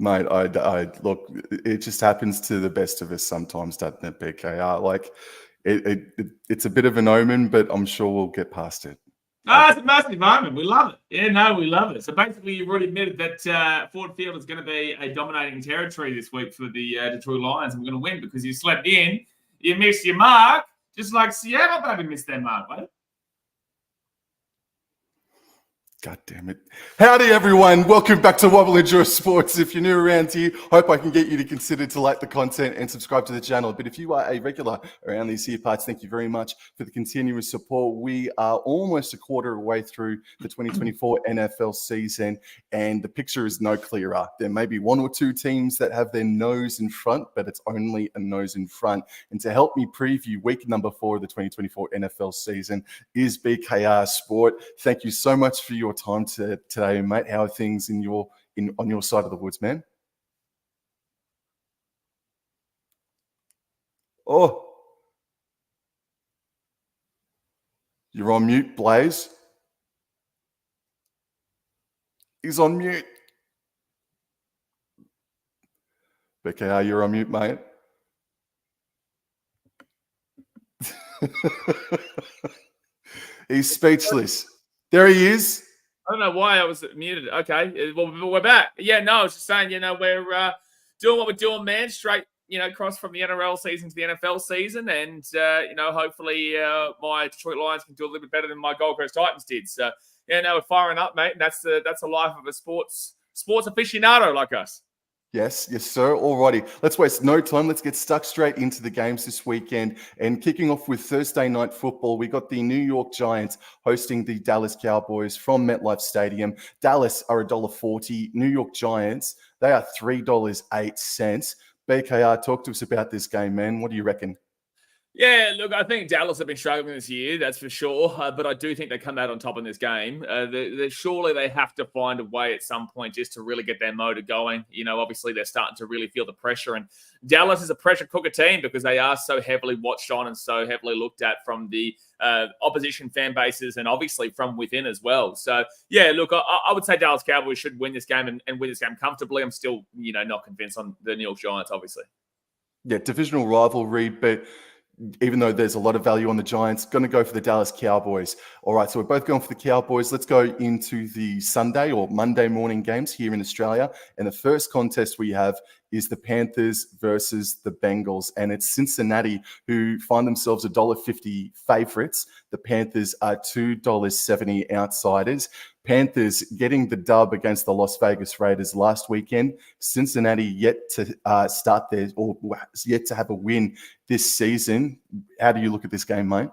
Mate, I look. It just happens to the best of us sometimes, doesn't it, BKR? Like, it's a bit of an omen, but I'm sure we'll get past it. Oh, it's a massive moment. We love it. Yeah, no, we love it. So basically, you've already admitted that Ford Field is going to be a dominating territory this week for the Detroit Lions, and we're going to win because you slept in, you missed your mark, just like Seattle, baby, missed their mark, mate. God damn it. Howdy, everyone. Welcome back to Wobble Endure Sports. If you're new around here, hope I can get you to consider to like the content and subscribe to the channel. But if you are a regular around these here parts, thank you very much for the continuous support. We are almost a quarter of the way through the 2024 NFL season, and the picture is no clearer. There may be one or two teams that have their nose in front, but it's only a nose in front. And to help me preview week number 4 of the 2024 NFL season is BKR Sport. Thank you so much for your time today, mate. How are things on your side of the woods, man? Oh, you're on mute, Blaze. He's on mute. BKR, you're on mute, mate. He's speechless. There he is. I don't know why I was muted. Okay, well, we're back. Yeah, no, I was just saying, we're doing what we're doing, man. Straight, cross from the NRL season to the NFL season, and hopefully my Detroit Lions can do a little bit better than my Gold Coast Titans did. So, we're firing up, mate. And that's the life of a sports aficionado like us. Yes, sir. Alrighty. Let's waste no time. Let's get stuck straight into the games this weekend. And kicking off with Thursday night football, we got the New York Giants hosting the Dallas Cowboys from MetLife Stadium. Dallas are $1.40. New York Giants, they are $3.08. BKR, talk to us about this game, man. What do you reckon? Yeah, look, I think Dallas have been struggling this year, that's for sure. But I do think they come out on top in this game. Surely they have to find a way at some point just to really get their motor going. Obviously they're starting to really feel the pressure. And Dallas is a pressure cooker team because they are so heavily watched on and so heavily looked at from the opposition fan bases and obviously from within as well. So, yeah, look, I would say Dallas Cowboys should win this game and win this game comfortably. I'm still, not convinced on the New York Giants, obviously. Yeah, divisional rivalry, but even though there's a lot of value on the Giants, going to go for the Dallas Cowboys. All right, so we're both going for the Cowboys. Let's go into the Sunday or Monday morning games here in Australia. And the first contest we have is the Panthers versus the Bengals. And it's Cincinnati who find themselves $1.50 favourites. The Panthers are $2.70 outsiders. Panthers getting the dub against the Las Vegas Raiders last weekend. Cincinnati yet to yet to have a win this season. How do you look at this game, mate?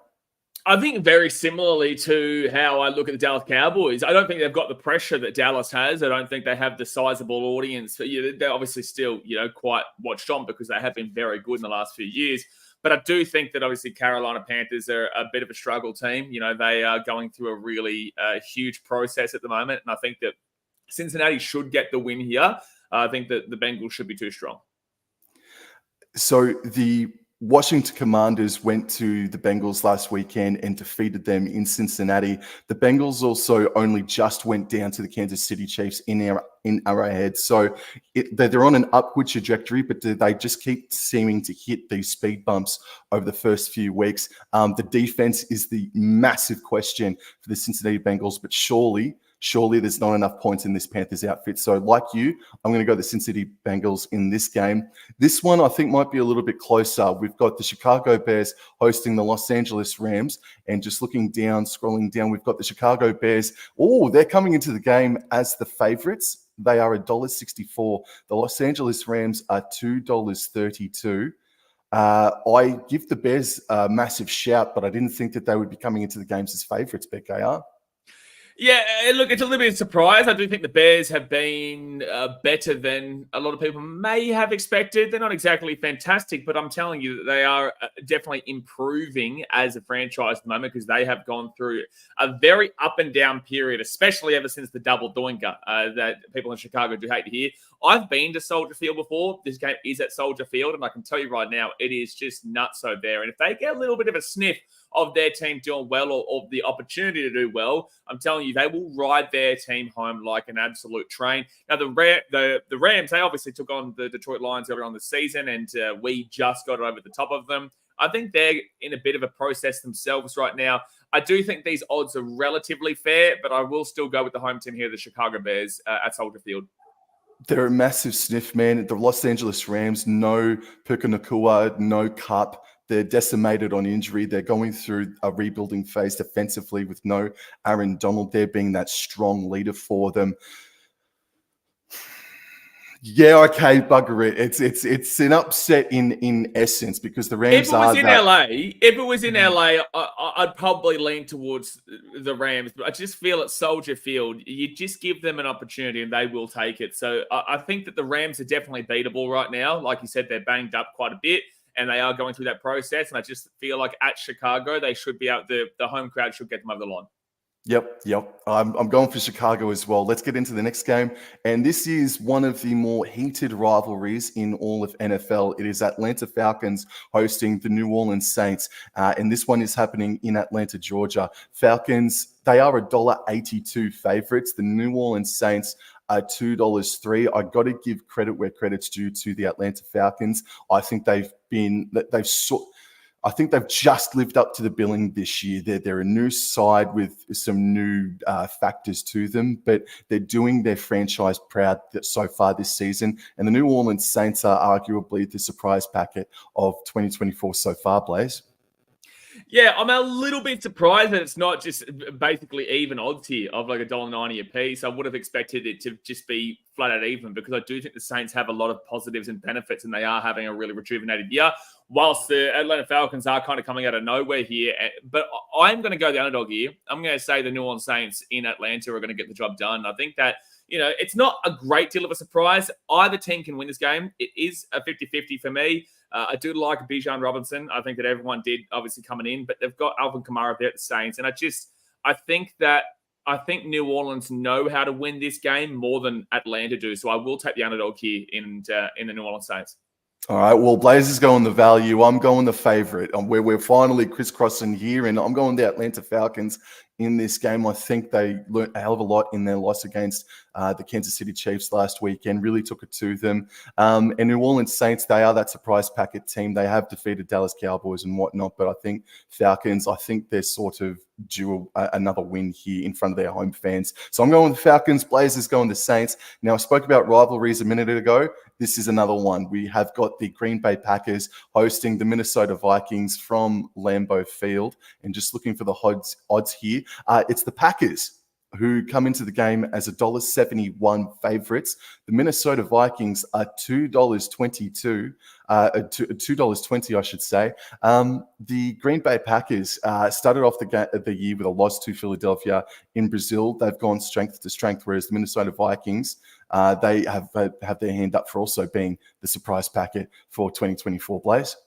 I think very similarly to how I look at the Dallas Cowboys. I don't think they've got the pressure that Dallas has. I don't think they have the sizable audience. They're obviously still, quite watched on because they have been very good in the last few years. But I do think that obviously Carolina Panthers are a bit of a struggle team. They are going through a really huge process at the moment. And I think that Cincinnati should get the win here. I think that the Bengals should be too strong. So the Washington Commanders went to the Bengals last weekend and defeated them in Cincinnati. The Bengals also only just went down to the Kansas City Chiefs in Arrowhead. So they're on an upward trajectory, but do they just keep seeming to hit these speed bumps over the first few weeks? The defense is the massive question for the Cincinnati Bengals, but surely there's not enough points in this Panthers outfit. So like you, I'm going to go the Cincinnati Bengals in this game. This one I think might be a little bit closer. We've got the Chicago Bears hosting the Los Angeles Rams. And just scrolling down, we've got the Chicago Bears. Oh, they're coming into the game as the favorites. They are $1.64. The Los Angeles Rams are $2.32. I give the Bears a massive shout, but I didn't think that they would be coming into the games as favorites, BKR. Yeah, look, it's a little bit of a surprise. I do think the Bears have been better than a lot of people may have expected. They're not exactly fantastic, but I'm telling you that they are definitely improving as a franchise at the moment because they have gone through a very up and down period, especially ever since the double doinker that people in Chicago do hate to hear. I've been to Soldier Field before. This game is at Soldier Field, and I can tell you right now, it is just nutso there. And if they get a little bit of a sniff of their team doing well or the opportunity to do well, I'm telling you, they will ride their team home like an absolute train. Now, the Rams, they obviously took on the Detroit Lions earlier on the season, and we just got over the top of them. I think they're in a bit of a process themselves right now. I do think these odds are relatively fair, but I will still go with the home team here, the Chicago Bears at Soldier Field. They're a massive sniff, man. The Los Angeles Rams, no Puka Nacua, no Cup. They're decimated on injury. They're going through a rebuilding phase defensively with no Aaron Donald there being that strong leader for them. Yeah, okay, bugger it. It's an upset in essence because the Rams are. If it was in LA, I'd probably lean towards the Rams. But I just feel at Soldier Field, you just give them an opportunity and they will take it. So I think that the Rams are definitely beatable right now. Like you said, they're banged up quite a bit and they are going through that process. And I just feel like at Chicago, they should be out. The home crowd should get them over the line. Yep. I'm going for Chicago as well. Let's get into the next game. And this is one of the more heated rivalries in all of NFL. It is Atlanta Falcons hosting the New Orleans Saints. And this one is happening in Atlanta, Georgia. Falcons, they are $1.82 favorites. The New Orleans Saints are $2.03. I got to give credit where credit's due to the Atlanta Falcons. I think they've just lived up to the billing this year. They're a new side with some new factors to them, but they're doing their franchise proud so far this season. And the New Orleans Saints are arguably the surprise packet of 2024 so far, Blaze. Yeah, I'm a little bit surprised that it's not just basically even odds here of like $1.90 a piece. I would have expected it to just be flat out even because I do think the Saints have a lot of positives and benefits and they are having a really rejuvenated year, whilst the Atlanta Falcons are kind of coming out of nowhere here. But I'm going to go the underdog here. I'm going to say the New Orleans Saints in Atlanta are going to get the job done. I think that, it's not a great deal of a surprise. Either team can win this game. It is a 50-50 for me. I do like Bijan Robinson. I think that everyone did obviously coming in, but they've got Alvin Kamara there at the Saints. And I think New Orleans know how to win this game more than Atlanta do. So I will take the underdog here in the New Orleans Saints. All right, well, Blaze is going the value. I'm going the favorite. We're finally crisscrossing here, and I'm going the Atlanta Falcons in this game. I think they learned a hell of a lot in their loss against the Kansas City Chiefs last weekend, really took it to them. And New Orleans Saints, they are that surprise packet team. They have defeated Dallas Cowboys and whatnot, but I think Falcons, they're sort of due another win here in front of their home fans. So I'm going with the Falcons. Blazers going the Saints. Now, I spoke about rivalries a minute ago. This is another one. We have got the Green Bay Packers hosting the Minnesota Vikings from Lambeau Field. And just looking for the odds here, it's the Packers who come into the game as $1.71 favorites. The Minnesota Vikings are $2.22, $2.20, I should say. The Green Bay Packers started off the year with a loss to Philadelphia in Brazil. They've gone strength to strength, whereas the Minnesota Vikings, they have their hand up for also being the surprise packet for 2024, Blaze.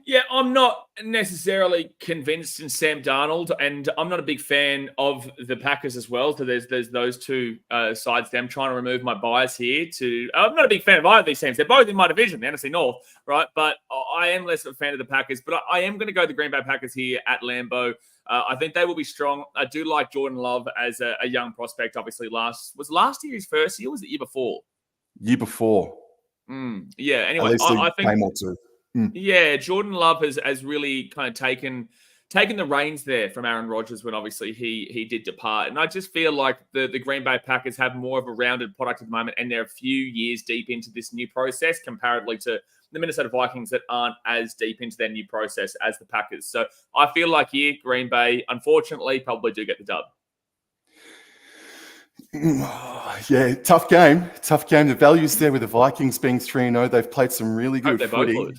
Yeah, I'm not necessarily convinced in Sam Darnold, and I'm not a big fan of the Packers as well. So there's those two sides there. I'm trying to remove my bias here. I'm not a big fan of either of these teams. They're both in my division, the NFC North, right? But I am less of a fan of the Packers. But I am going to go the Green Bay Packers here at Lambeau. I think they will be strong. I do like Jordan Love as a young prospect. Obviously, last year his first year? Or was it year before? Year before. Yeah. Anyway, I think game or two. Yeah, Jordan Love has really kind of taken the reins there from Aaron Rodgers when obviously he did depart. And I just feel like the Green Bay Packers have more of a rounded product at the moment, and they're a few years deep into this new process comparatively to the Minnesota Vikings that aren't as deep into their new process as the Packers. So I feel like here, Green Bay, unfortunately, probably do get the dub. Yeah, tough game. The value's there with the Vikings being 3-0. They've played some really good footy.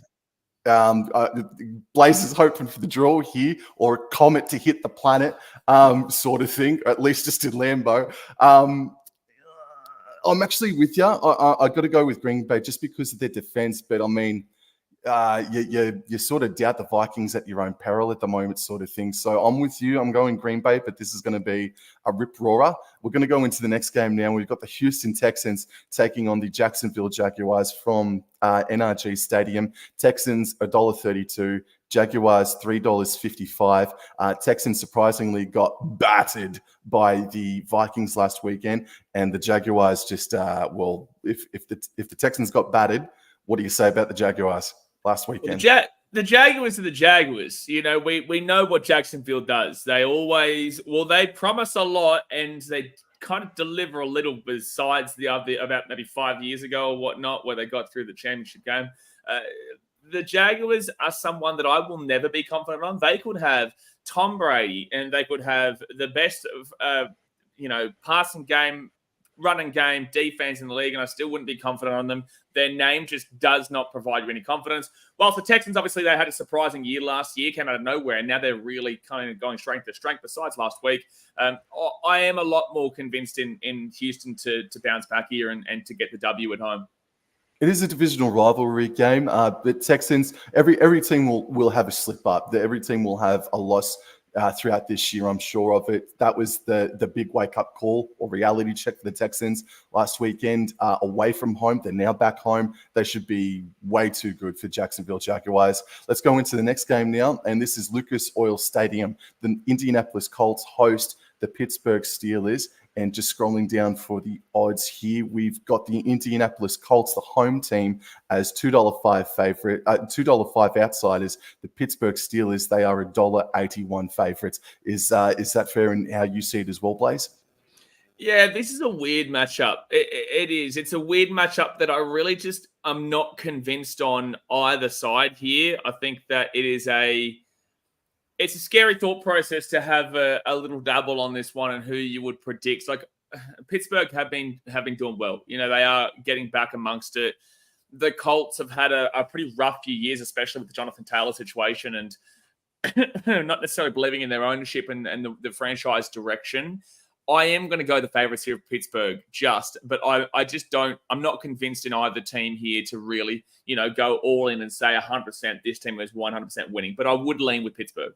Blaze is hoping for the draw here or a comet to hit the planet sort of thing, or at least just in Lambeau. I'm actually with you. I got to go with Green Bay just because of their defense, but I mean, you sort of doubt the Vikings at your own peril at the moment sort of thing. So I'm with you. I'm going Green Bay, but this is going to be a rip-roarer. We're going to go into the next game now. We've got the Houston Texans taking on the Jacksonville Jaguars from NRG Stadium. Texans $1.32, Jaguars $3.55. Texans surprisingly got battered by the Vikings last weekend, and the Jaguars just if the Texans got battered, what do you say about the Jaguars last weekend? The Jaguars are the Jaguars. You know, we know what Jacksonville does. They promise a lot and they kind of deliver a little, besides the other about maybe 5 years ago or whatnot, where they got through the championship game. The Jaguars are someone that I will never be confident on. They could have Tom Brady and they could have the best of, passing game, running game, defense in the league, and I still wouldn't be confident on them. Their name just does not provide you any confidence. Whilst the Texans, obviously, they had a surprising year last year, came out of nowhere, and now they're really kind of going strength to strength besides last week. I am a lot more convinced in Houston to bounce back here and to get the W at home. It is a divisional rivalry game. The Texans, every team will have a slip up. Every team will have a loss throughout this year, I'm sure of it. That was the big wake-up call or reality check for the Texans last weekend. Away from home, they're now back home. They should be way too good for Jacksonville Jaguars. Let's go into the next game now, and this is Lucas Oil Stadium. The Indianapolis Colts host the Pittsburgh Steelers. And just scrolling down for the odds here, we've got the Indianapolis Colts, the home team, as $2.05 favorite, $2.05 outsiders. The Pittsburgh Steelers, they are $1.81 favorites. Is that fair in how you see it as well, Blaze? Yeah, this is a weird matchup. It is. It's a weird matchup that I really I'm not convinced on either side here. I think that it's a scary thought process to have a little dabble on this one and who you would predict. Like Pittsburgh have been doing well. You know, they are getting back amongst it. The Colts have had a pretty rough few years, especially with the Jonathan Taylor situation and not necessarily believing in their ownership and the franchise direction. I am going to go the favorites here of Pittsburgh but I'm not convinced in either team here to really, go all in and say 100% this team is 100% winning, but I would lean with Pittsburgh.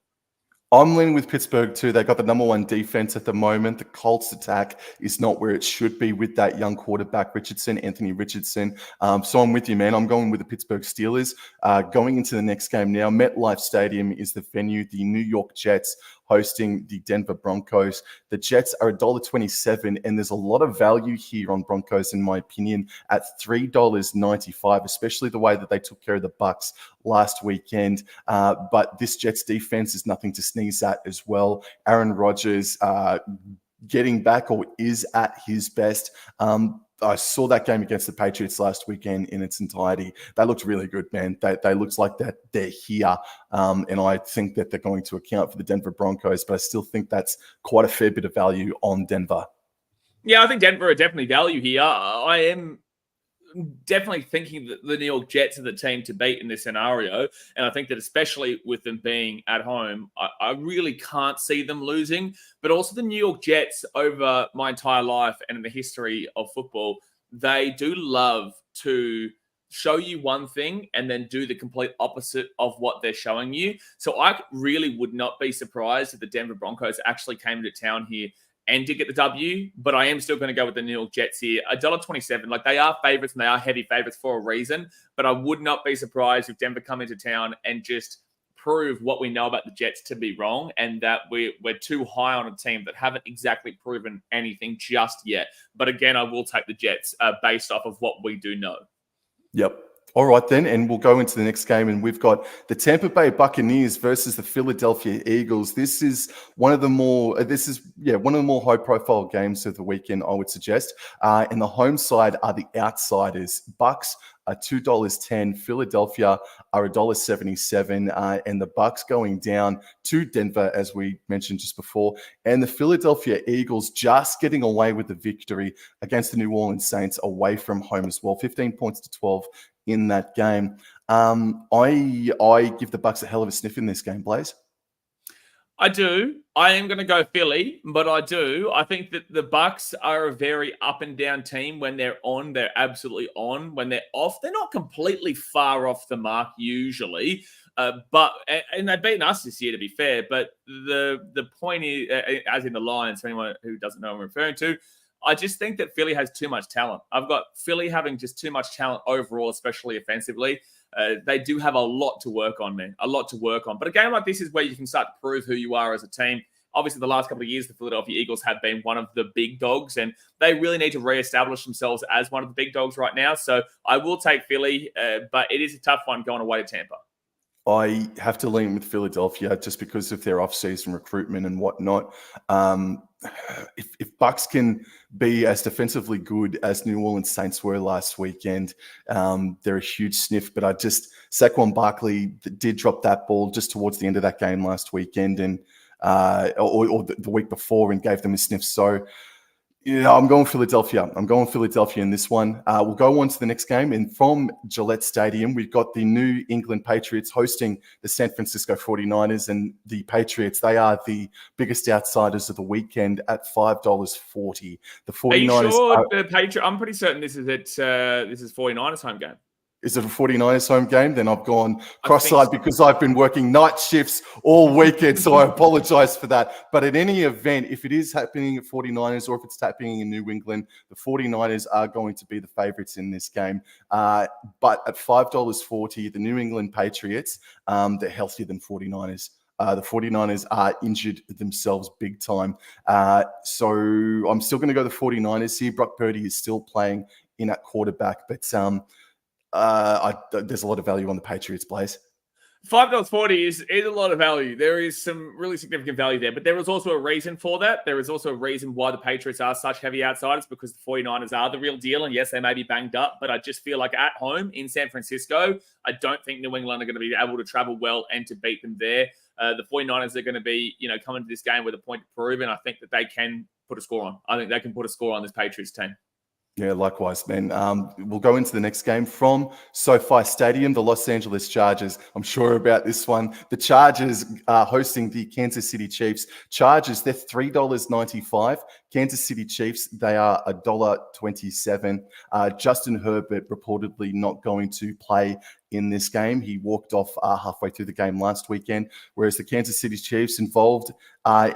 I'm leaning with Pittsburgh too. They got the number one defense at the moment. The Colts attack is not where it should be with that young quarterback, Anthony Richardson. So I'm with you, man. I'm going with the Pittsburgh Steelers. Going into the next game now, MetLife Stadium is the venue. The New York Jets hosting the Denver Broncos. The Jets are $1.27, and there's a lot of value here on Broncos, in my opinion, at $3.95, especially the way that they took care of the Bucs last weekend. But this Jets defense is nothing to sneeze at as well. Aaron Rodgers getting back, or is at his best. I saw that game against the Patriots last weekend in its entirety. They looked really good, man. They looked like that they're here. And I think that they're going to account for the Denver Broncos, but I still think that's quite a fair bit of value on Denver. Yeah, I think Denver are definitely value here. I am definitely thinking that the New York Jets are the team to beat in this scenario. And I think that especially with them being at home, I really can't see them losing. But also the New York Jets, over my entire life and in the history of football, they do love to show you one thing and then do the complete opposite of what they're showing you. So I really would not be surprised if the Denver Broncos actually came into town here and did get the W, but I am still going to go with the New York Jets here. $1.27, like they are favorites and they are heavy favorites for a reason, but I would not be surprised if Denver come into town and just prove what we know about the Jets to be wrong, and that we're too high on a team that haven't exactly proven anything just yet. But again, I will take the Jets based off of what we do know. Yep. All right, then, and we'll go into the next game, and we've got the Tampa Bay Buccaneers versus the Philadelphia Eagles. This is one of the more high-profile games of the weekend, I would suggest. And the home side are the outsiders. Bucks are $2.10. Philadelphia are $1.77, and the Bucks going down to Denver, as we mentioned just before. And the Philadelphia Eagles just getting away with the victory against the New Orleans Saints away from home as well. 15 points to 12 in that game. I give the Bucks a hell of a sniff in this game, Blaze. I do. I am going to go Philly, but I do. I think that the Bucks are a very up and down team. When they're on, they're absolutely on. When they're off, they're not completely far off the mark usually. But they've beaten us this year, to be fair. But the point is, as in the Lions, for anyone who doesn't know what I'm referring to, I just think that Philly has too much talent. I've got Philly having just too much talent overall, especially offensively. They do have a lot to work on, man. A lot to work on. But a game like this is where you can start to prove who you are as a team. Obviously, the last couple of years, the Philadelphia Eagles have been one of the big dogs, and they really need to reestablish themselves as one of the big dogs right now. So I will take Philly, but it is a tough one going away to Tampa. I have to lean with Philadelphia just because of their off-season recruitment and whatnot. If Bucks can be as defensively good as New Orleans Saints were last weekend, they're a huge sniff. But Saquon Barkley did drop that ball just towards the end of that game last weekend, and or the week before, and gave them a sniff. So, yeah, I'm going Philadelphia. I'm going Philadelphia in this one. We'll go on to the next game. And from Gillette Stadium, we've got the New England Patriots hosting the San Francisco 49ers. And the Patriots, they are the biggest outsiders of the weekend at $5.40. The 49ers. Are you sure the Patriots? I'm pretty certain this is 49ers home game. Is it a 49ers home game? Then I've gone cross-eyed because I've been working night shifts all weekend, so I apologize for that. But at any event, if it is happening at 49ers or if it's happening in New England, the 49ers are going to be the favorites in this game. But at $5.40, the New England Patriots, they're healthier than 49ers. The 49ers are injured themselves big time. So I'm still going to go the 49ers here. Brock Purdy is still playing in at quarterback, but there's a lot of value on the Patriots, Blaze. $5.40 is a lot of value. There is some really significant value there, but there is also a reason for that. There is also a reason why the Patriots are such heavy outsiders, because the 49ers are the real deal. And yes, they may be banged up, but I just feel like at home in San Francisco, I don't think New England are going to be able to travel well and to beat them there. The 49ers are going to be, coming to this game with a point to prove, and I think that they can put a score on. I think they can put a score on this Patriots team. Yeah, likewise, man. We'll go into the next game from SoFi Stadium, the Los Angeles Chargers. I'm sure about this one. The Chargers are hosting the Kansas City Chiefs. Chargers, they're $3.95. Kansas City Chiefs, they are $1.27. Justin Herbert reportedly not going to play in this game. He walked off halfway through the game last weekend, whereas the Kansas City Chiefs involved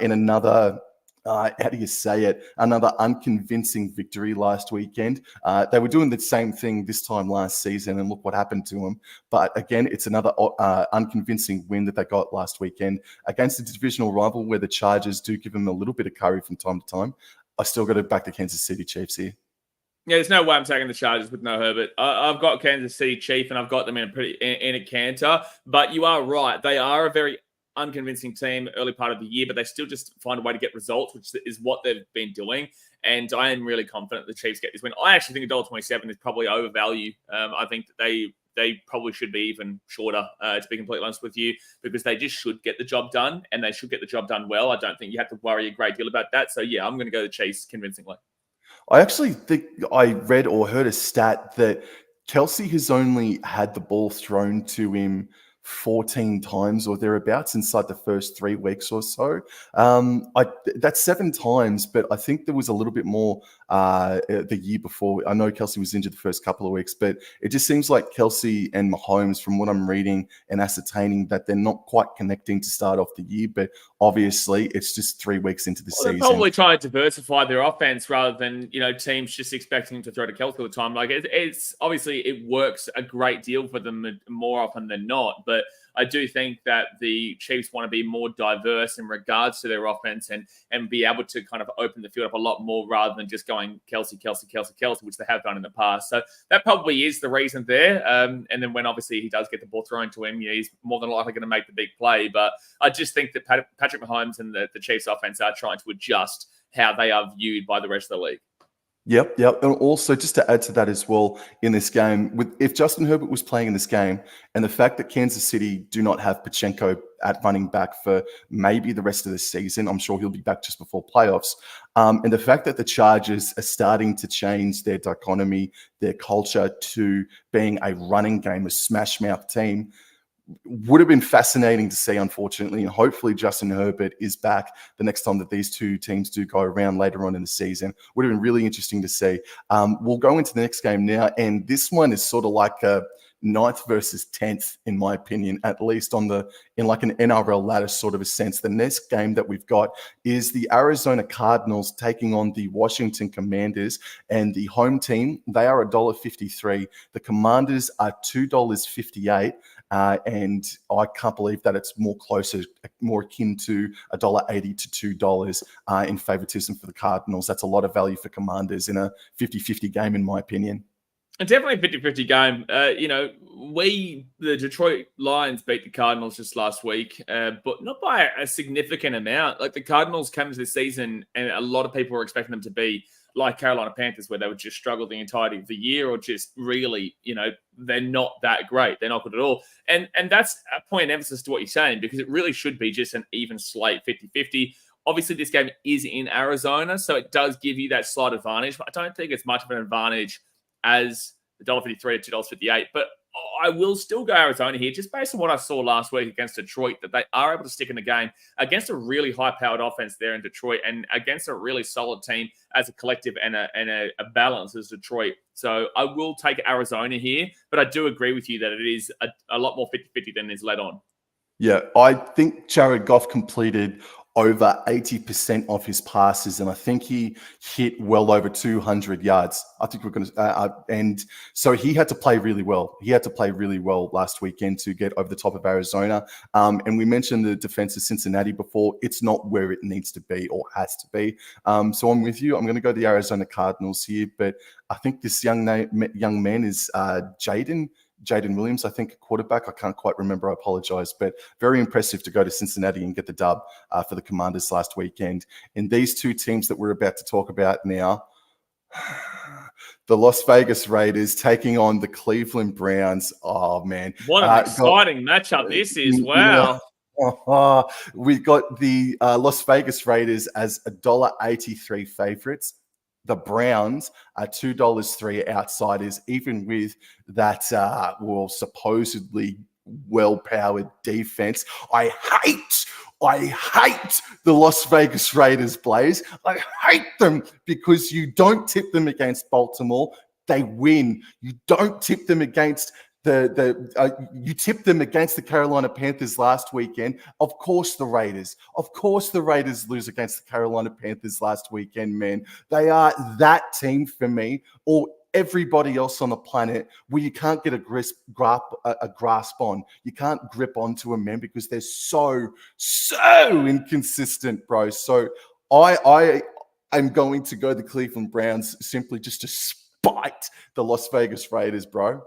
in another another unconvincing victory last weekend. They were doing the same thing this time last season, and look what happened to them. But again, it's another unconvincing win that they got last weekend against a divisional rival where the Chargers do give them a little bit of curry from time to time. I still got to back the Kansas City Chiefs here. Yeah, there's no way I'm taking the Chargers with no Herbert. I've got Kansas City Chief, and I've got them in a canter. But you are right; they are a very unconvincing team early part of the year, but they still just find a way to get results, which is what they've been doing. And I am really confident the Chiefs get this win. I actually think $1.27 is probably overvalued. I think that they probably should be even shorter, to be completely honest with you, because they just should get the job done, and they should get the job done well. I don't think you have to worry a great deal about that. So yeah, I'm going to go the Chiefs convincingly. I actually think I read or heard a stat that Kelsey has only had the ball thrown to him 14 times or thereabouts inside the first 3 weeks or so. That's 7 times, but I think there was a little bit more the year before. I know Kelsey was injured the first couple of weeks, but it just seems like Kelsey and Mahomes, from what I'm reading and ascertaining, that they're not quite connecting to start off the year, but obviously it's just 3 weeks into the season. They're probably trying to diversify their offense rather than, teams just expecting to throw to Kelsey all the time. Like it's obviously it works a great deal for them more often than not, but I do think that the Chiefs want to be more diverse in regards to their offense and be able to kind of open the field up a lot more rather than just going Kelsey, which they have done in the past. So that probably is the reason there. And then when obviously he does get the ball thrown to him, he's more than likely going to make the big play. But I just think that Patrick Mahomes and the Chiefs offense are trying to adjust how they are viewed by the rest of the league. Yep. And also, just to add to that as well, in this game, if Justin Herbert was playing in this game, and the fact that Kansas City do not have Pacheco at running back for maybe the rest of the season, I'm sure he'll be back just before playoffs. And the fact that the Chargers are starting to change their dichotomy, their culture to being a running game, a smash mouth team, would have been fascinating to see, unfortunately, and hopefully Justin Herbert is back the next time that these two teams do go around later on in the season. Would have been really interesting to see. We'll go into the next game now, and this one is sort of like 9th versus 10th, in my opinion, at least in like an NRL ladder sort of a sense. The next game that we've got is the Arizona Cardinals taking on the Washington Commanders, and the home team, they are $1.53. The Commanders are $2.58. And I can't believe that it's more akin to $1.80 to $2 in favoritism for the Cardinals. That's a lot of value for Commanders in a 50-50 game, in my opinion. And definitely a 50-50 game. The Detroit Lions beat the Cardinals just last week, but not by a significant amount. Like, the Cardinals came into this season, and a lot of people were expecting them to be like Carolina Panthers, where they would just struggle the entirety of the year, or just really, they're not that great. They're not good at all. And that's a point of emphasis to what you're saying, because it really should be just an even slate, 50-50. Obviously, this game is in Arizona, so it does give you that slight advantage, but I don't think it's much of an advantage as the $1.53 to $2.58. But I will still go Arizona here, just based on what I saw last week against Detroit, that they are able to stick in the game against a really high-powered offense there in Detroit, and against a really solid team as a collective and a balance as Detroit. So I will take Arizona here, but I do agree with you that it is a lot more 50-50 than is led on. Yeah, I think Jared Goff completed over 80% of his passes, and I think he hit well over 200 yards. I think we're going to, and so he had to play really well. He had to play really well last weekend to get over the top of Arizona. And we mentioned the defense of Cincinnati before. It's not where it needs to be or has to be. So I'm with you. I'm going to go the Arizona Cardinals here, but I think this young man is Jaden Williams, I think, quarterback. I can't quite remember. I apologize. But very impressive to go to Cincinnati and get the dub for the Commanders last weekend. And these two teams that we're about to talk about now, the Las Vegas Raiders taking on the Cleveland Browns. Oh, man. What an exciting matchup this is. Wow. We've got the Las Vegas Raiders as $1.83 favorites. The Browns are $2.03 outsiders, even with that, supposedly well-powered defense. I hate the Las Vegas Raiders, Blaze. I hate them because you don't tip them against Baltimore. They win. You don't tip them against you tipped them against the Carolina Panthers last weekend. Of course the Raiders lose against the Carolina Panthers last weekend, man. They are that team for me, or everybody else on the planet, where you can't get a grasp on. You can't grip onto them, man, because they're so inconsistent, bro. So I am going to go the Cleveland Browns simply just to spite the Las Vegas Raiders, bro.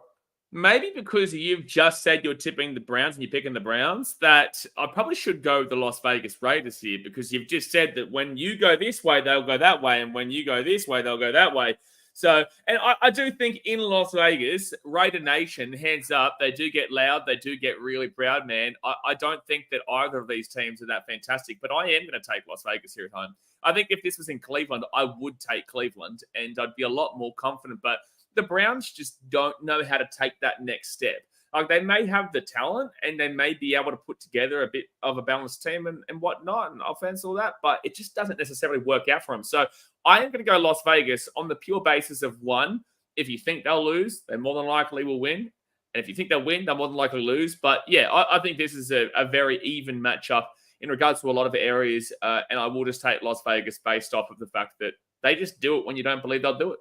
Maybe because you've just said you're tipping the Browns and you're picking the Browns, that I probably should go with the Las Vegas Raiders here, because you've just said that when you go this way, they'll go that way, and when you go this way, they'll go that way. So, and I do think in Las Vegas, Raider Nation, hands up, they do get loud, they do get really proud, man. I don't think that either of these teams are that fantastic, but I am going to take Las Vegas here at home. I think if this was in Cleveland, I would take Cleveland, and I'd be a lot more confident, but the Browns just don't know how to take that next step. Like, they may have the talent and they may be able to put together a bit of a balanced team and whatnot, and offense, all that, but it just doesn't necessarily work out for them. So I am going to go Las Vegas on the pure basis of, one, if you think they'll lose, they more than likely will win. And if you think they'll win, they'll more than likely lose. But yeah, I think this is a very even matchup in regards to a lot of areas. And I will just take Las Vegas based off of the fact that they just do it when you don't believe they'll do it.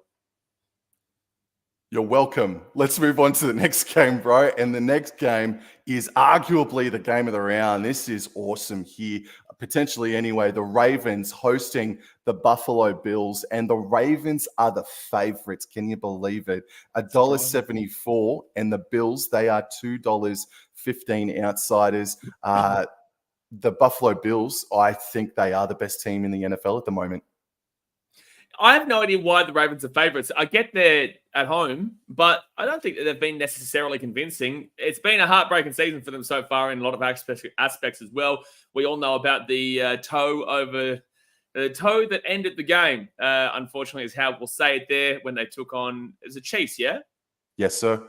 You're welcome. Let's move on to the next game, bro. And the next game is arguably the game of the round. This is awesome here. Potentially anyway, the Ravens hosting the Buffalo Bills, and the Ravens are the favorites. Can you believe it? $1.74, and the Bills, they are $2.15 outsiders. The Buffalo Bills, I think they are the best team in the NFL at the moment. I have no idea why the Ravens are favourites. I get they're at home, but I don't think that they've been necessarily convincing. It's been a heartbreaking season for them so far in a lot of aspects as well. We all know about the toe that ended the game. Unfortunately, is how we'll say it there, when they took on, is it Chiefs, yeah? Yes, sir.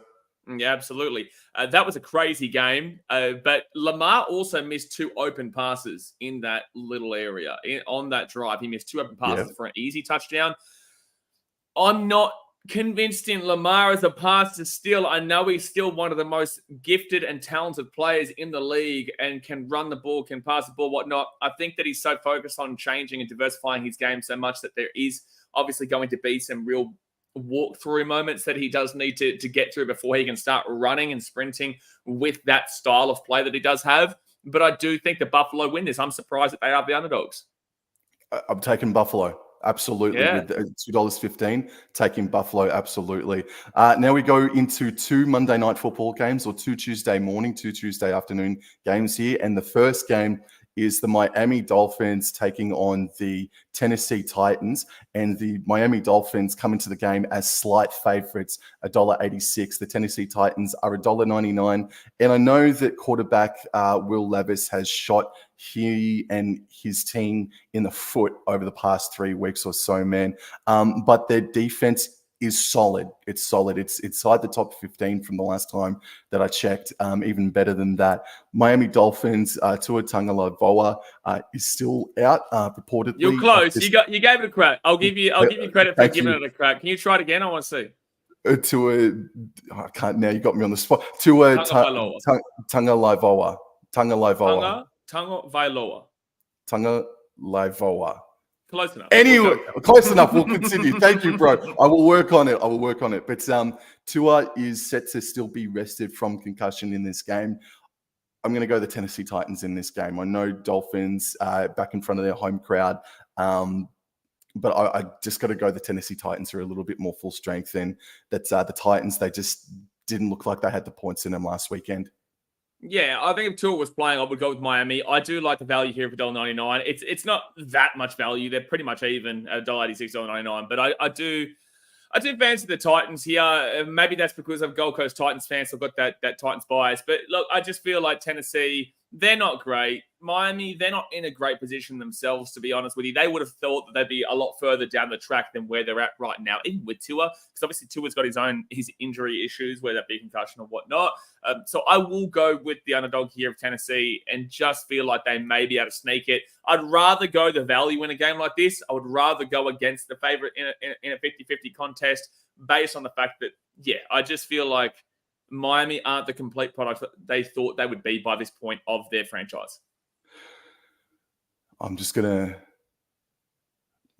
Yeah, absolutely. That was a crazy game. But Lamar also missed 2 open passes in that little area. On that drive, he missed 2 open passes for an easy touchdown. I'm not convinced in Lamar as a pass to steal. I know he's still one of the most gifted and talented players in the league and can run the ball, can pass the ball, whatnot. I think that he's so focused on changing and diversifying his game so much that there is obviously going to be some real walk-through moments that he does need to get through before he can start running and sprinting with that style of play that he does have. But I do think the Buffalo win this. I'm surprised that they are the underdogs. I'm taking Buffalo. Absolutely. Yeah. With $2.15, taking Buffalo. Absolutely. Now we go into two Monday night football games, or two Tuesday morning, two Tuesday afternoon games here. And the first game is the Miami Dolphins taking on the Tennessee Titans. And the Miami Dolphins come into the game as slight favorites, $1.86. The Tennessee Titans are $1.99. And I know that quarterback Will Levis has shot he and his team in the foot over the past 3 weeks or so, man. But their defense is solid. It's solid. It's inside the top 15 from the last time that I checked. Even better than that. Miami Dolphins, Tua Tagovailoa is still out, purportedly. You're close. You gave it a crack. I'll give you credit for giving it a crack. Can you try it again? I want to see. I can't now. You got me on the spot. Tua Tagovailoa. Tagovailoa. Close enough. Anyway, close enough. We'll continue. Thank you, bro. I will work on it. But Tua is set to still be rested from concussion in this game. I'm going to go the Tennessee Titans in this game. I know Dolphins back in front of their home crowd, but I just got to go the Tennessee Titans are a little bit more full strength than that. The Titans, they just didn't look like they had the points in them last weekend. Yeah, I think if Tua was playing, I would go with Miami. I do like the value here for $1.99. It's not that much value. They're pretty much even at $1.86, $1.99. But I do fancy the Titans here. Maybe that's because I'm Gold Coast Titans fan, so I've got that Titans bias. But look, I just feel like Tennessee, they're not great. Miami, they're not in a great position themselves, to be honest with you. They would have thought that they'd be a lot further down the track than where they're at right now, even with Tua, because obviously Tua's got his injury issues, whether that be concussion or whatnot. So I will go with the underdog here of Tennessee and just feel like they may be able to sneak it. I'd rather go the value in a game like this. I would rather go against the favorite in a 50-50 contest based on the fact that, I just feel like Miami aren't the complete product that they thought they would be by this point of their franchise. I'm just going to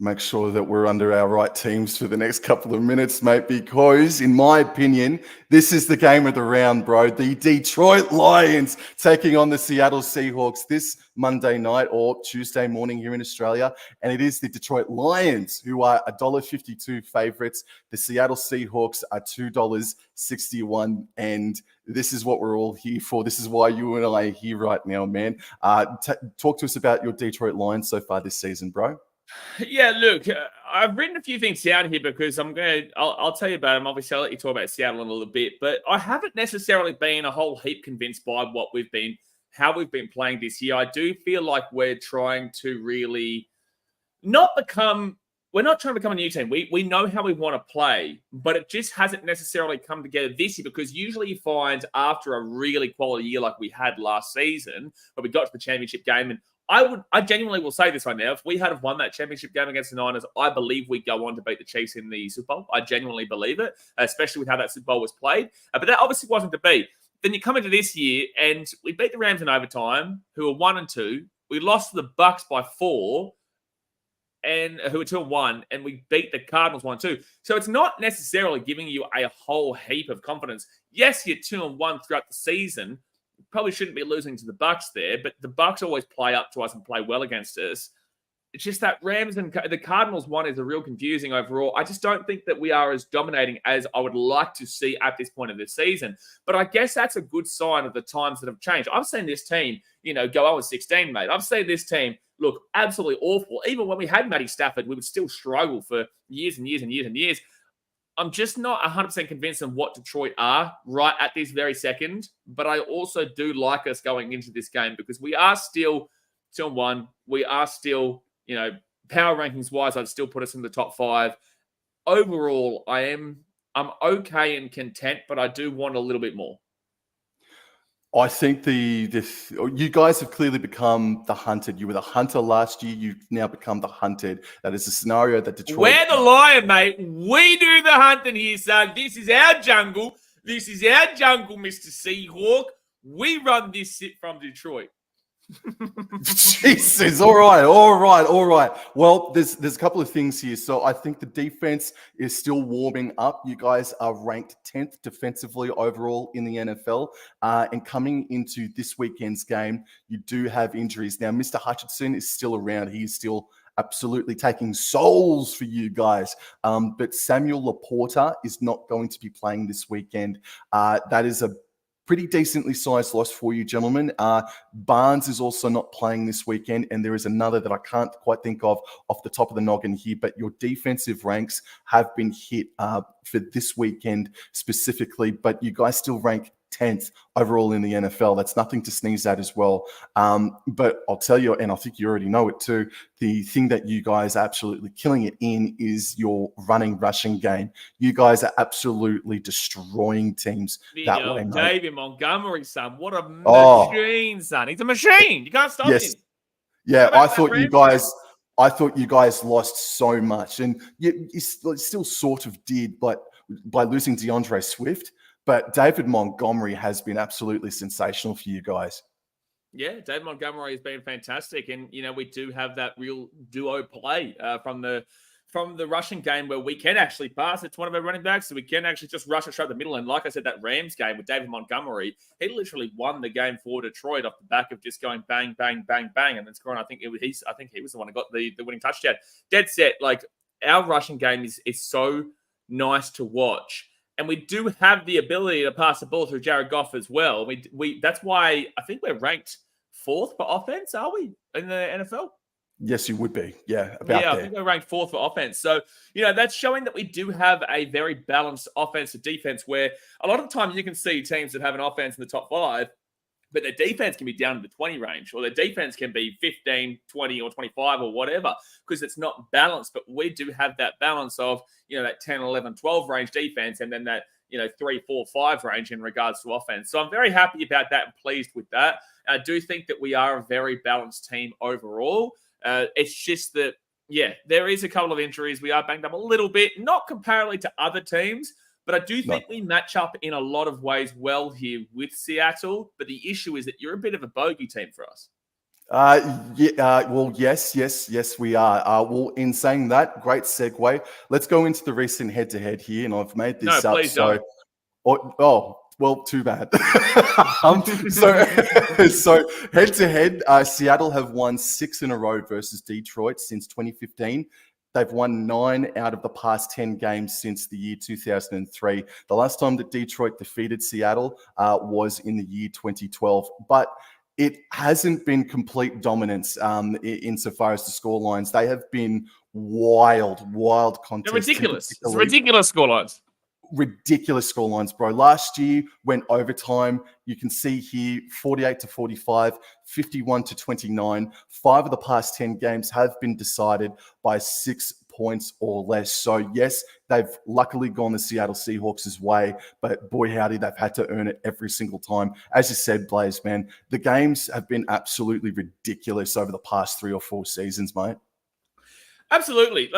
make sure that we're under our right teams for the next couple of minutes, mate, because in my opinion, this is the game of the round, bro. The Detroit Lions taking on the Seattle Seahawks this Monday night or Tuesday morning here in Australia. And it is the Detroit Lions who are $1.52 favorites. The Seattle Seahawks are $2.61. And this is what we're all here for. This is why you and I are here right now, man. Talk to us about your Detroit Lions so far this season, bro. Yeah, look, I've written a few things down here because I'll tell you about them. Obviously, I'll let you talk about Seattle in a little bit, but I haven't necessarily been a whole heap convinced by how we've been playing this year. I do feel like we're trying to really we're not trying to become a new team. We know how we want to play, but it just hasn't necessarily come together this year because usually you find after a really quality year like we had last season, where we got to the championship game, and I genuinely will say this right now. If we had have won that championship game against the Niners, I believe we'd go on to beat the Chiefs in the Super Bowl. I genuinely believe it, especially with how that Super Bowl was played. But that obviously wasn't to be. Then you come into this year and we beat the Rams in overtime, who are 1-2. We lost to the Bucks by 4, and who are 2-1, and we beat the Cardinals 1-2. So it's not necessarily giving you a whole heap of confidence. Yes, you're 2-1 throughout the season. Probably shouldn't be losing to the Bucks there, but the Bucks always play up to us and play well against us. It's just that Rams and the Cardinals one is a real confusing overall. I just don't think that we are as dominating as I would like to see at this point of the season. But I guess that's a good sign of the times that have changed. I've seen this team, go 0-16, mate. I've seen this team look absolutely awful. Even when we had Matty Stafford, we would still struggle for years and years and years and years. I'm just not 100% convinced on what Detroit are right at this very second, but I also do like us going into this game because we are still 2-1. We are still, power rankings wise, I'd still put us in the top 5. Overall, I'm okay and content, but I do want a little bit more. I think you guys have clearly become the hunted. You were the hunter last year. You've now become the hunted. That is a scenario that Detroit. We're the lion, mate. We do the hunting here, son. This is our jungle. This is our jungle, Mr. Seahawk. We run this shit from Detroit. Jesus. All right. Well, there's a couple of things here. So I think the defense is still warming up. You guys are ranked 10th defensively overall in the NFL. And coming into this weekend's game, you do have injuries. Now, Mr. Hutchinson is still around. He's still absolutely taking souls for you guys. But Samuel Laporta is not going to be playing this weekend. That is a pretty decently sized loss for you, gentlemen. Barnes is also not playing this weekend, and there is another that I can't quite think of off the top of the noggin here, but your defensive ranks have been hit for this weekend specifically, but you guys still rank 10th overall in the NFL. That's nothing to sneeze at as well. But I'll tell you, and I think you already know it too, the thing that you guys are absolutely killing it in is your rushing game. You guys are absolutely destroying teams that way, mate. David Montgomery, son. What a machine, son. He's a machine. You can't stop him. Yeah, I thought you guys lost so much, and you still sort of did, but by losing DeAndre Swift. But David Montgomery has been absolutely sensational for you guys. Yeah, David Montgomery has been fantastic. And, we do have that real duo play from the rushing game where we can actually pass. It's one of our running backs, so we can actually just rush it straight the middle. And like I said, that Rams game with David Montgomery, he literally won the game for Detroit off the back of just going bang, bang, bang, bang, and then scoring. I think he was the one who got the winning touchdown. Dead set. Like, our rushing game is so nice to watch. And we do have the ability to pass the ball through Jared Goff as well. We that's why I think we're ranked 4th for offense, are we, in the NFL? Yes, you would be. Yeah, I think we're ranked 4th for offense. So, that's showing that we do have a very balanced offense to defense, where a lot of times you can see teams that have an offense in the top 5, but their defense can be down in the 20 range, or their defense can be 15, 20, or 25 or whatever, because it's not balanced. But we do have that balance of, that 10, 11, 12 range defense, and then that, 3, 4, 5 range in regards to offense. So I'm very happy about that and pleased with that. I do think that we are a very balanced team overall. It's just that, there is a couple of injuries. We are banged up a little bit, not comparatively to other teams, but I do think we match up in a lot of ways well here with Seattle. But the issue is that you're a bit of a bogey team for us. Well, yes, we are. Well, in saying that, great segue. Let's go into the recent head-to-head here, and I've made this up. Please don't. Well, too bad. So head-to-head, Seattle have won 6 in a row versus Detroit since 2015. They've won 9 out of the past 10 games since the year 2003. The last time that Detroit defeated Seattle was in the year 2012. But it hasn't been complete dominance insofar as the scorelines. They have been wild contests. They're ridiculous. It's ridiculous scorelines. Ridiculous scorelines, bro. Last year went overtime. You can see here 48-45, 51-29. 5 of the past 10 games have been decided by 6 points or less. So yes, they've luckily gone the Seattle Seahawks' way, but boy howdy, they've had to earn it every single time. As you said, Blaze, man, the games have been absolutely ridiculous over the past 3 or 4 seasons, mate. Absolutely.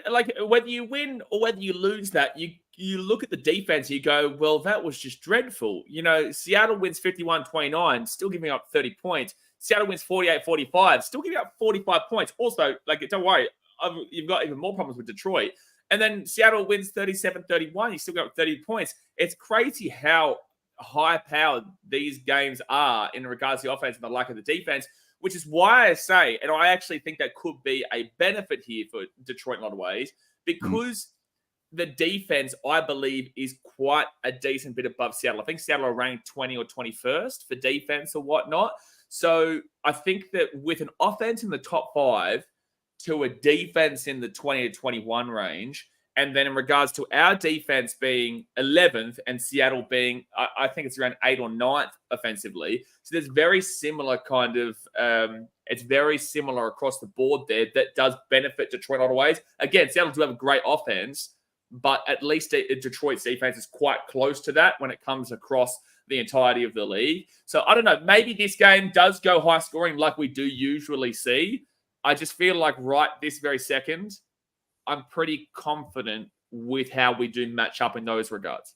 Like whether you win or whether you lose that, you look at the defense, you go, well, that was just dreadful. Seattle wins 51-29, still giving up 30 points. Seattle wins 48-45, still giving up 45 points. Also, don't worry, you've got even more problems with Detroit. And then Seattle wins 37-31, you still got 30 points. It's crazy how high-powered these games are in regards to the offense and the lack of the defense, which is why I say, and I actually think that could be a benefit here for Detroit in a lot of ways, because the defense, I believe, is quite a decent bit above Seattle. I think Seattle are ranked 20 or 21st for defense or whatnot. So I think that with an offense in the top 5 to a defense in the 20 to 21 range, and then in regards to our defense being 11th and Seattle being, I think it's around 8th or 9th offensively. So there's very similar kind of, it's very similar across the board there that does benefit Detroit in a lot of ways. Again, Seattle do have a great offense, but at least Detroit's defense is quite close to that when it comes across the entirety of the league. So I don't know. Maybe this game does go high scoring like we do usually see. I just feel like right this very second, I'm pretty confident with how we do match up in those regards.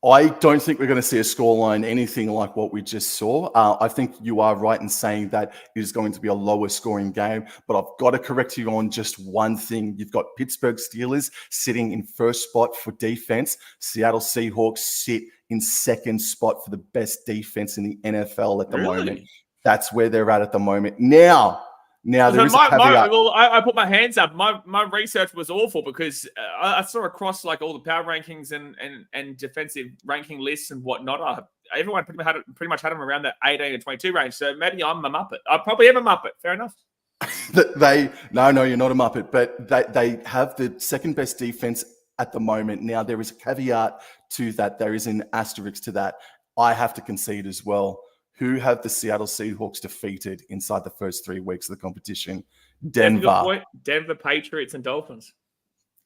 I don't think we're going to see a scoreline anything like what we just saw. I think you are right in saying that it is going to be a lower scoring game, but I've got to correct you on just one thing. You've got Pittsburgh Steelers sitting in first spot for defense. Seattle Seahawks sit in second spot for the best defense in the NFL at the moment. That's where they're at the moment. Now there is a caveat. I put my hands up. My research was awful because I saw across like all the power rankings and defensive ranking lists and whatnot. Everyone pretty much had them around that 18 and 22 range. So maybe I'm a Muppet. I probably am a Muppet. Fair enough. No, you're not a Muppet. But they have the second best defense at the moment. Now there is a caveat to that. There is an asterisk to that. I have to concede as well. Who have the Seattle Seahawks defeated inside the first 3 weeks of the competition? Denver. Denver, Patriots, and Dolphins.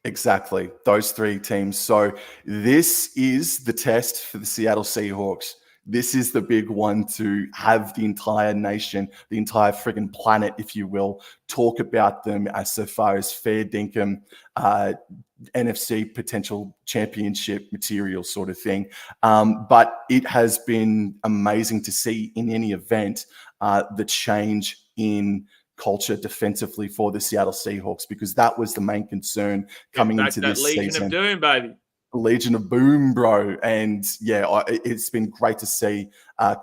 Exactly. Those 3 teams. So this is the test for the Seattle Seahawks. This is the big one to have the entire nation, the entire friggin' planet, if you will, talk about them as so far as fair dinkum, NFC potential championship material sort of thing. But it has been amazing to see in any event the change in culture defensively for the Seattle Seahawks, because that was the main concern coming into this season. Legion of Doom, baby. Legion of Boom, bro. And yeah, it's been great to see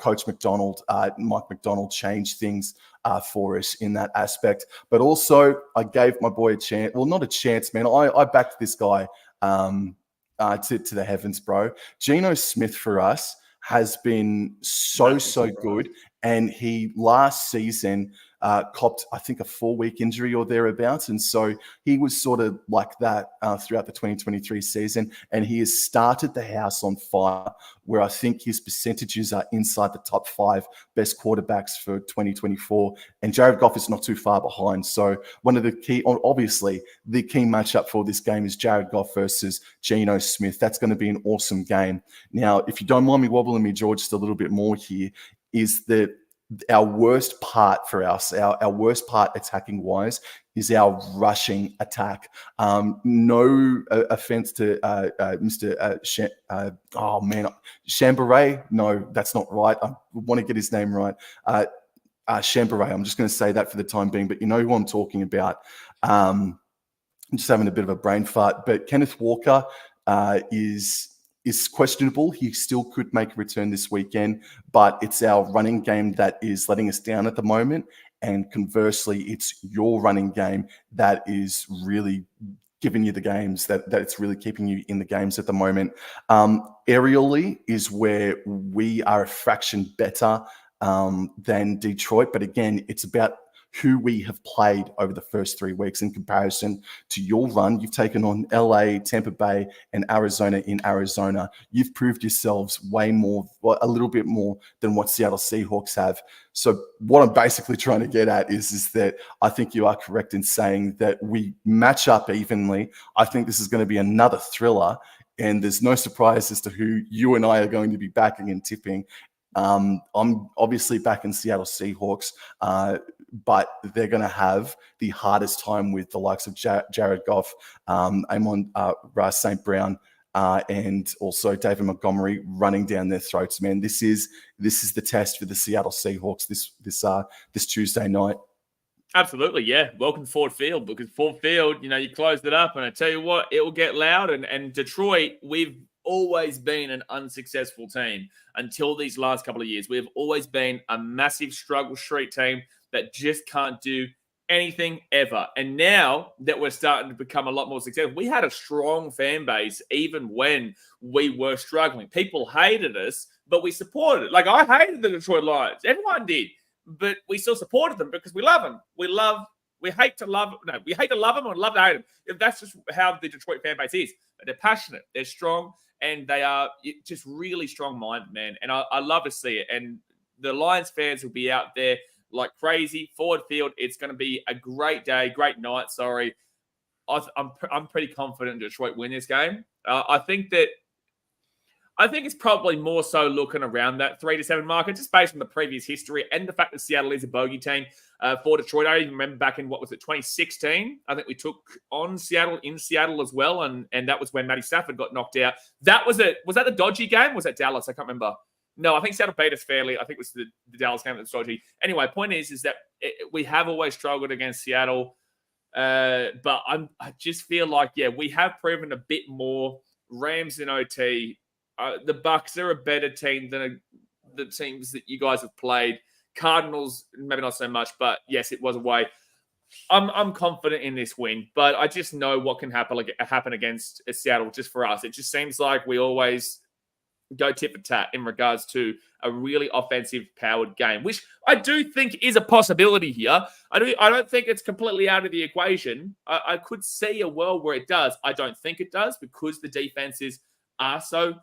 Coach McDonald, Mike McDonald, change things for us in that aspect. But also, I gave my boy a chance. Well, not a chance, man. I backed this guy to the heavens, bro. Geno Smith for us has been so good. And he last season copped, I think, a 4-week injury or thereabouts. And so he was sort of like that throughout the 2023 season. And he has started the house on fire, where I think his percentages are inside the top 5 best quarterbacks for 2024. And Jared Goff is not too far behind. So one of the key, obviously, the key matchup for this game is Jared Goff versus Geno Smith. That's going to be an awesome game. Now, if you don't mind me wobbling me, George, just a little bit more here, is that our worst part for us, our worst part attacking wise, is our rushing attack. No offense to Mr. Chamberlain. No, that's not right. I want to get his name right. Chamberlain. I'm just going to say that for the time being, but you know who I'm talking about. I'm just having a bit of a brain fart. But Kenneth Walker is questionable. He still could make a return this weekend, but it's our running game that is letting us down at the moment. And conversely, it's your running game that is really giving you the games, that it's really keeping you in the games at the moment. Aerially is where we are a fraction better than Detroit. But again, it's about who we have played over the first 3 weeks in comparison to your run. You've taken on LA, Tampa Bay, and Arizona in Arizona. You've proved yourselves way more, a little bit more than what Seattle Seahawks have. So what I'm basically trying to get at is that I think you are correct in saying that we match up evenly. I think this is going to be another thriller, and there's no surprise as to who you and I are going to be backing and tipping. I'm obviously backing Seattle Seahawks, but they're going to have the hardest time with the likes of Jared Goff, Amon-Ra St. Brown, and also David Montgomery running down their throats. Man, this is the test for the Seattle Seahawks this Tuesday night. Absolutely, yeah. Welcome to Ford Field, because Ford Field, you closed it up, and I tell you what, it will get loud. And Detroit, we've always been an unsuccessful team until these last couple of years. We've always been a massive struggle street team that just can't do anything ever. And now that we're starting to become a lot more successful, we had a strong fan base even when we were struggling. People hated us, but we supported it. Like, I hated the Detroit Lions. Everyone did. But we still supported them because we love them. We hate to love them and love to hate them. That's just how the Detroit fan base is. They're passionate, they're strong, and they are just really strong-minded, man. And I love to see it. And the Lions fans will be out there like crazy. Ford Field, it's going to be a great day, great night, sorry. I'm pretty confident Detroit win this game. I think that I think it's probably more so looking around that 3-7 market, just based on the previous history and the fact that Seattle is a bogey team for Detroit. I even remember back in, 2016? I think we took on Seattle in Seattle as well, and that was when Matty Stafford got knocked out. Was that the dodgy game? Was that Dallas? I can't remember. No, I think Seattle beat us fairly. I think it was the Dallas game that was dodgy. Anyway, point is that we have always struggled against Seattle, but I just feel like, we have proven a bit more. Rams in OT. The Bucks are a better team than the teams that you guys have played. Cardinals, maybe not so much, but yes, it was away. I'm confident in this win, but I just know what can happen against Seattle just for us. It just seems like we always go tit for tat in regards to a really offensive powered game, which I do think is a possibility here. I don't think it's completely out of the equation. I could see a world where it does. I don't think it does because the defenses are so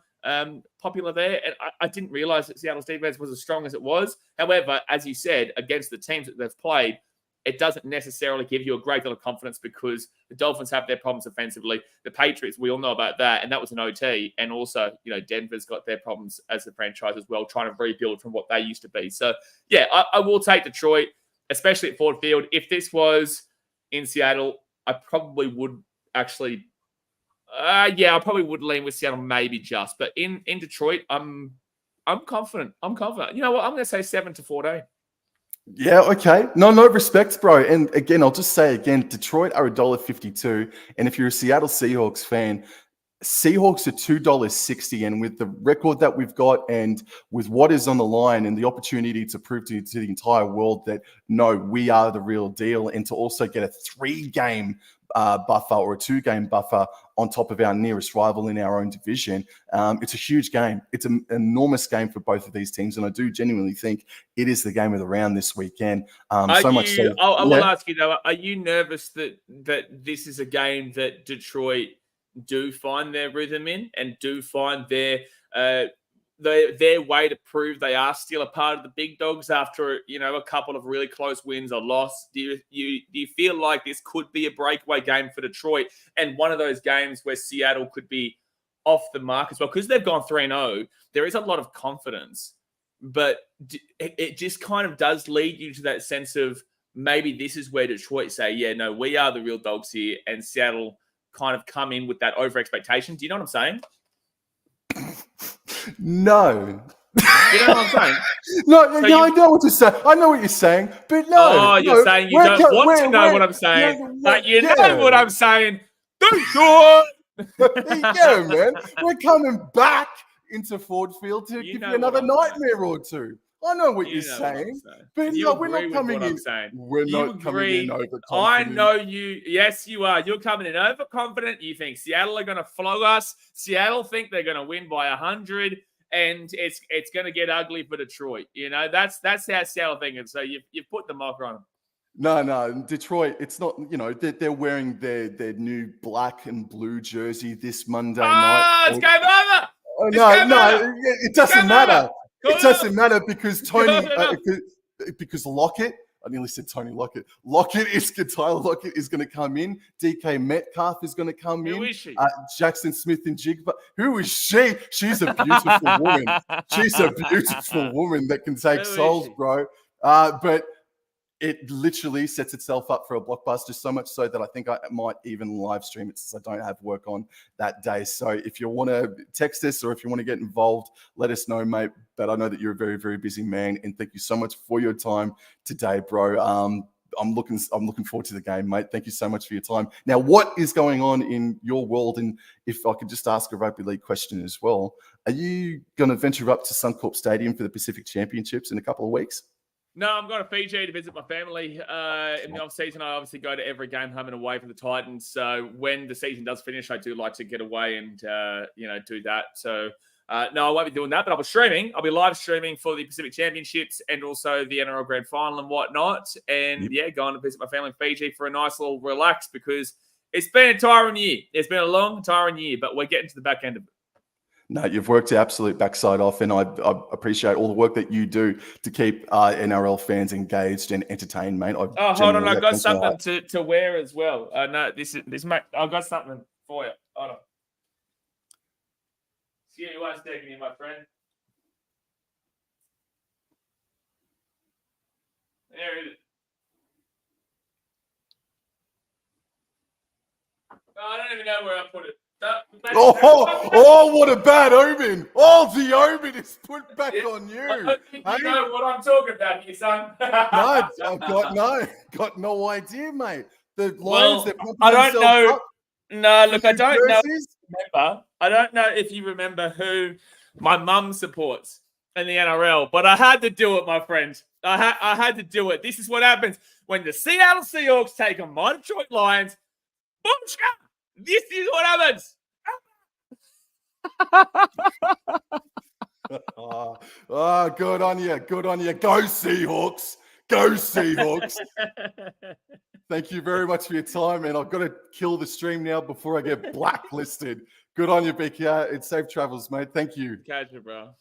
popular there. And I didn't realize that Seattle's defense was as strong as it was. However, as you said, against the teams that they've played, it doesn't necessarily give you a great deal of confidence because the Dolphins have their problems offensively. The Patriots, we all know about that, and that was an OT. And also, Denver's got their problems as a franchise as well, trying to rebuild from what they used to be. So, I will take Detroit, especially at Ford Field. If this was in Seattle, I probably would actually I probably would lean with Seattle, maybe just. But in Detroit, I'm confident. I'm confident. You know what? I'm going to say 7-14. Yeah, okay. No, respect, bro. And again, I'll just say again, Detroit are $1.52. And if you're a Seattle Seahawks fan, Seahawks are $2.60. And with the record that we've got and with what is on the line and the opportunity to prove to the entire world that, no, we are the real deal, and to also get a 3-game buffer or a 2-game buffer on top of our nearest rival in our own division. It's a huge game. It's an enormous game for both of these teams. And I do genuinely think it is the game of the round this weekend. I will ask you though, are you nervous that this is a game that Detroit do find their rhythm in and do find their way to prove they are still a part of the big dogs after a couple of really close wins or loss? Do you feel like this could be a breakaway game for Detroit and one of those games where Seattle could be off the mark as well? Because they've gone 3-0, there is a lot of confidence, but it just kind of does lead you to that sense of maybe this is where Detroit say, we are the real dogs here, and Seattle kind of come in with that over expectation. Do you know what I'm saying? No. You know what I'm saying? I know what you're saying. I know what you're saying, but no. Oh, you're saying you don't want to know what I'm saying, but you know what I'm saying. Yeah, man. We're coming back into Ford Field to give you another nightmare or two. I know what you're saying, but we're not coming in. We're not coming in overconfident. I know you. Yes, you are. You're coming in overconfident. You think Seattle are going to flog us. Seattle think they're going to win by 100, and it's going to get ugly for Detroit. That's how Seattle thinking. So you've put the marker on them. No, Detroit. It's not. They're wearing their new black and blue jersey this Monday night. It's game over. No, it doesn't matter. It doesn't matter because because Lockett. I nearly said Tony Lockett. Tyler Lockett is going to come in. DK Metcalf is going to come in. Who is she? Jackson Smith and Jigba. Who is she? She's a beautiful woman. She's a beautiful woman that can take souls, bro. But it literally sets itself up for a blockbuster, so much so that I think I might even live stream it since I don't have work on that day. So if you want to text us or if you want to get involved, let us know, mate. But I know that you're a very, very busy man, and thank you so much for your time today, bro. I'm looking forward to the game, mate. Thank you so much for your time. Now, what is going on in your world? And if I could just ask a rugby league question as well, are you going to venture up to Suncorp Stadium for the Pacific Championships in a couple of weeks? No, I'm going to Fiji to visit my family. In the off-season, I obviously go to every game home and away for the Titans. So when the season does finish, I do like to get away and, do that. So, no, I won't be doing that, but I'll be streaming. I'll be live streaming for the Pacific Championships and also the NRL Grand Final and whatnot. And, going to visit my family in Fiji for a nice little relax because it's been a tiring year. It's been a long, tiring year, but we're getting to the back end of it. No, you've worked your absolute backside off, and I appreciate all the work that you do to keep NRL fans engaged and entertained, mate. Hold on, I've got something to wear as well. No, this mate, I've got something for you. Hold on. Give me 1 second here, my friend. There it is. I don't even know where I put it. What a bad omen. Oh, the omen is put back on you. I don't think you know what I'm talking about here, son. No, I've got no idea, mate. The Lions, Well, they're pumping I don't themselves know. up. No, look, I don't know. Jerseys. I don't know if you remember who my mum supports in the NRL, but I had to do it, my friend. I had to do it. This is what happens when the Seattle Seahawks take on my Detroit Lions. Boomshka! This is what happens. Good on you. Good on you. Go Seahawks. Go Seahawks. Thank you very much for your time, and I've got to kill the stream now before I get blacklisted. Good on you, BKR. It's safe travels, mate. Thank you. Catch it, bro.